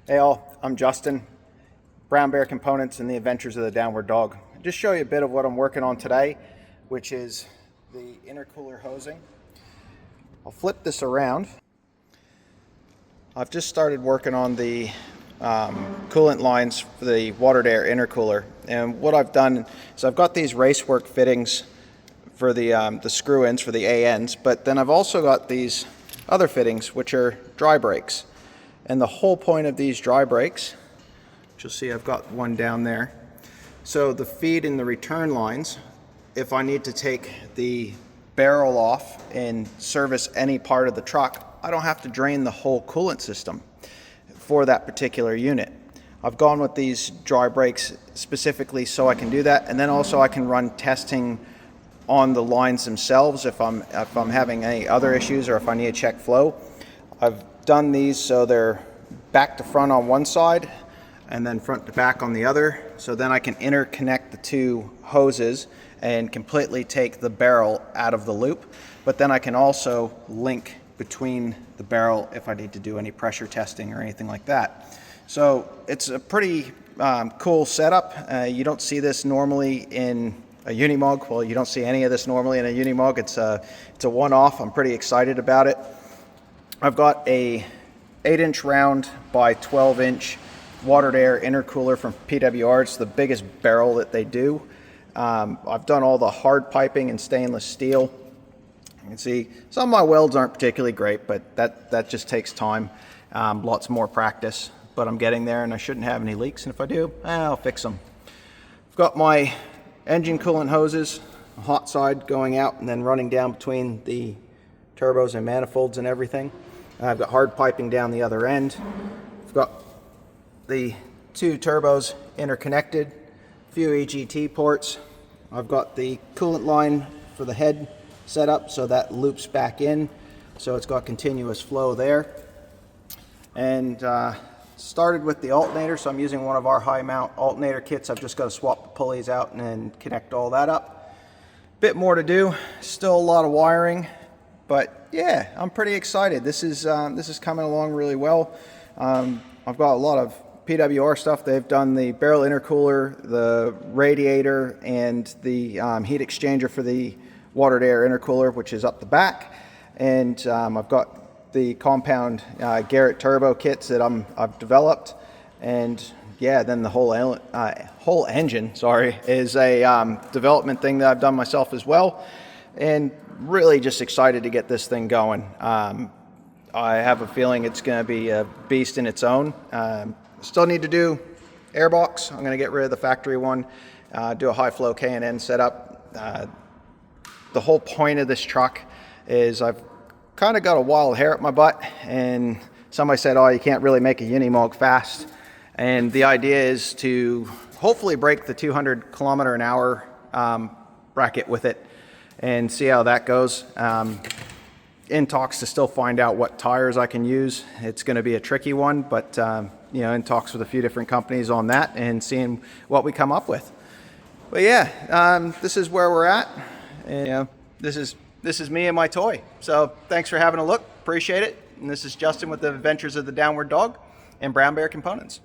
Hey all, I'm Justin, Brown Bear Components and the Adventures of the Downward Dog. I'll just show you a bit of what I'm working on today, which is the intercooler hosing. I'll flip this around. I've just started working on the coolant lines for the water-to-air intercooler, and what I've done is I've got these racework fittings for the screw ends for the ANs, but then I've also got these other fittings which are dry brakes. And the whole point of these dry brakes, which you'll see I've got one down there. So the feed and the return lines, if I need to take the barrel off and service any part of the truck, I don't have to drain the whole coolant system for that particular unit. I've gone with these dry brakes specifically so I can do that, and then also I can run testing on the lines themselves if I'm having any other issues or if I need to check flow. I've done these so they're back to front on one side and then front to back on the other, so then I can interconnect the two hoses and completely take the barrel out of the loop, but then I can also link between the barrel if I need to do any pressure testing or anything like that. So it's a pretty cool setup. You don't see this normally in a Unimog. Well, you don't see any of this normally in a Unimog. It's a one-off. I'm pretty excited about it. I've got a 8-inch round by 12-inch water-to-air intercooler from PWR. It's the biggest barrel that they do. I've done all the hard piping in stainless steel. You can see some of my welds aren't particularly great, but that just takes time. Lots more practice, but I'm getting there and I shouldn't have any leaks, and if I do, I'll fix them. I've got my engine coolant hoses, hot side going out and then running down between the turbos and manifolds and everything. I've got hard piping down the other end. I've got the two turbos interconnected, a few EGT ports. I've got the coolant line for the head set up so that loops back in, so it's got continuous flow there. And started with the alternator, so I'm using one of our high mount alternator kits. I've just got to swap the pulleys out and then connect all that up. Bit more to do, still a lot of wiring. But yeah, I'm pretty excited. This is coming along really well. I've got a lot of PWR stuff. They've done the barrel intercooler, the radiator, and the heat exchanger for the water-to-air intercooler, which is up the back. And I've got the compound Garrett turbo kits that I've developed. And yeah, then the whole engine, is a development thing that I've done myself as well. And really just excited to get this thing going. I have a feeling it's going to be a beast in its own. Still need to do airbox. I'm going to get rid of the factory one, do a high flow K&N setup. The whole point of this truck is I've kind of got a wild hair at my butt, and somebody said, oh, you can't really make a Unimog fast. And the idea is to hopefully break the 200 kilometer an hour bracket with it and see how that goes. In talks to still find out what tires I can use. It's going to be a tricky one, but in talks with a few different companies on that and seeing what we come up with. But yeah, this is where we're at, and this is me and my toy. So thanks for having a look, appreciate it. And this is Justin with the Adventures of the Downward Dog and Brown Bear Components.